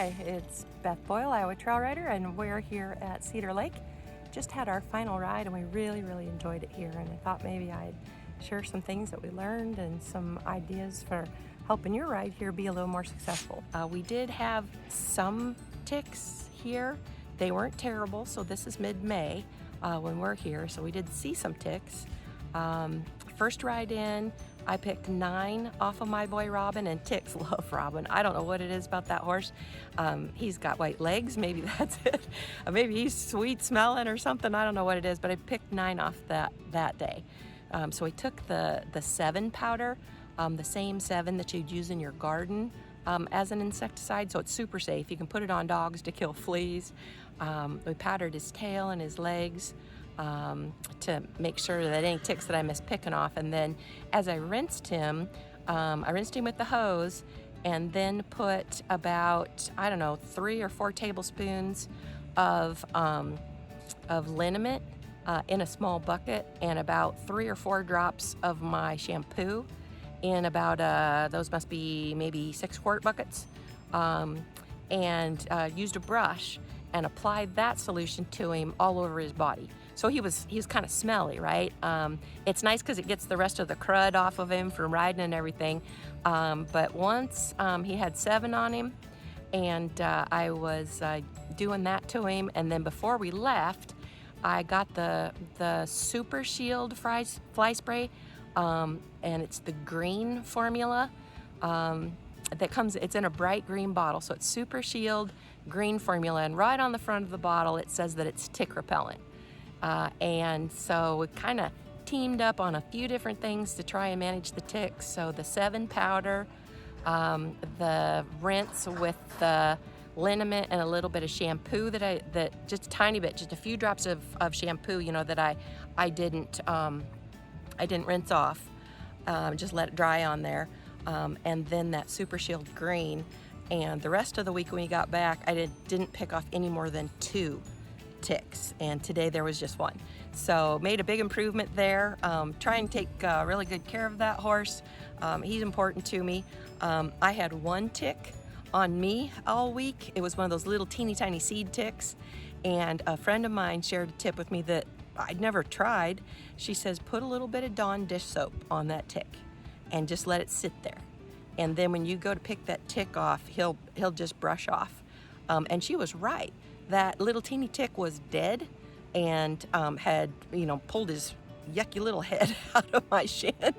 Hi, it's Beth Boyle, Iowatrailrider, and we're here at Cedar Lake. Just had our final ride and we really enjoyed it here, and I thought maybe I'd share some things that we learned and some ideas for helping your ride here be a little more successful. We did have some ticks here. They weren't terrible, so this is mid-May when we're here, so we did see some ticks. First ride in, I picked 9 off of my boy Robin, and ticks love Robin. I don't know what it is about that horse. He's got white legs, maybe that's it. Maybe he's sweet smelling or something, I don't know what it is, but I picked 9 off that day. So I took the 7 powder, the same 7 that you'd use in your garden as an insecticide, so it's super safe. You can put it on dogs to kill fleas. We powdered his tail and his legs to make sure that any ticks that I missed picking off, and then as I rinsed him with the hose and then put about, I don't know, 3 or 4 tablespoons of liniment in a small bucket, and about 3 or 4 drops of my shampoo in about those must be maybe 6-quart buckets, and used a brush and applied that solution to him all over his body. So he was kind of smelly, right? It's nice because it gets the rest of the crud off of him from riding and everything. But once he had 7 on him, and I was doing that to him, and then before we left, I got the Super Shield fly spray, and it's the green formula. It's in a bright green bottle, so it's Super Shield green formula, and right on the front of the bottle it says that it's tick repellent. And so we kind of teamed up on a few different things to try and manage the ticks. So the 7 powder, the rinse with the liniment, and a little bit of shampoo that just a tiny bit, just a few drops of shampoo, you know, that I didn't rinse off, just let it dry on there. And then that Super Shield green, and the rest of the week when we got back, I didn't pick off any more than 2 ticks, and today there was just 1. So made a big improvement there. Try and take really good care of that horse. He's important to me. I had 1 tick on me all week. It was one of those little teeny tiny seed ticks, and a friend of mine shared a tip with me that I'd never tried. She says, put a little bit of Dawn dish soap on that tick and just let it sit there, and then when you go to pick that tick off, he'll just brush off. And she was right. That little teeny tick was dead and had, you know, pulled his yucky little head out of my shin,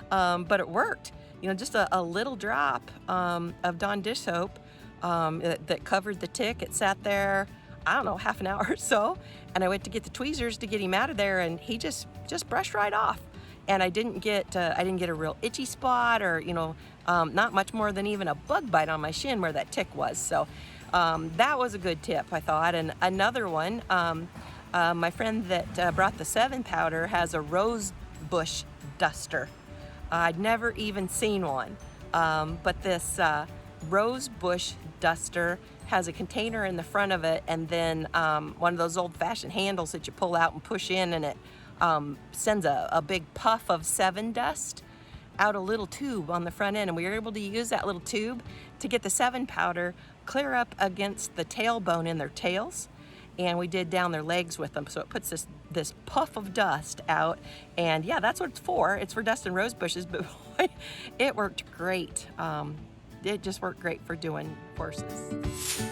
but it worked. You know, just a little drop of Dawn dish soap that covered the tick. It sat there, I don't know, half an hour or so, and I went to get the tweezers to get him out of there, and he just brushed right off. And I didn't get a real itchy spot, or, you know, not much more than even a bug bite on my shin where that tick was. So that was a good tip, I thought. And another one, my friend that brought the 7 powder has a rose bush duster. I'd never even seen one, but this rose bush duster has a container in the front of it, and then one of those old-fashioned handles that you pull out and push in, and it sends a big puff of 7 dust out a little tube on the front end, and we were able to use that little tube to get the 7 powder clear up against the tailbone in their tails, and we did down their legs with them, so it puts this puff of dust out. And yeah, that's what it's for. It's for dust and rose bushes, but boy, it worked great. It just worked great for doing horses.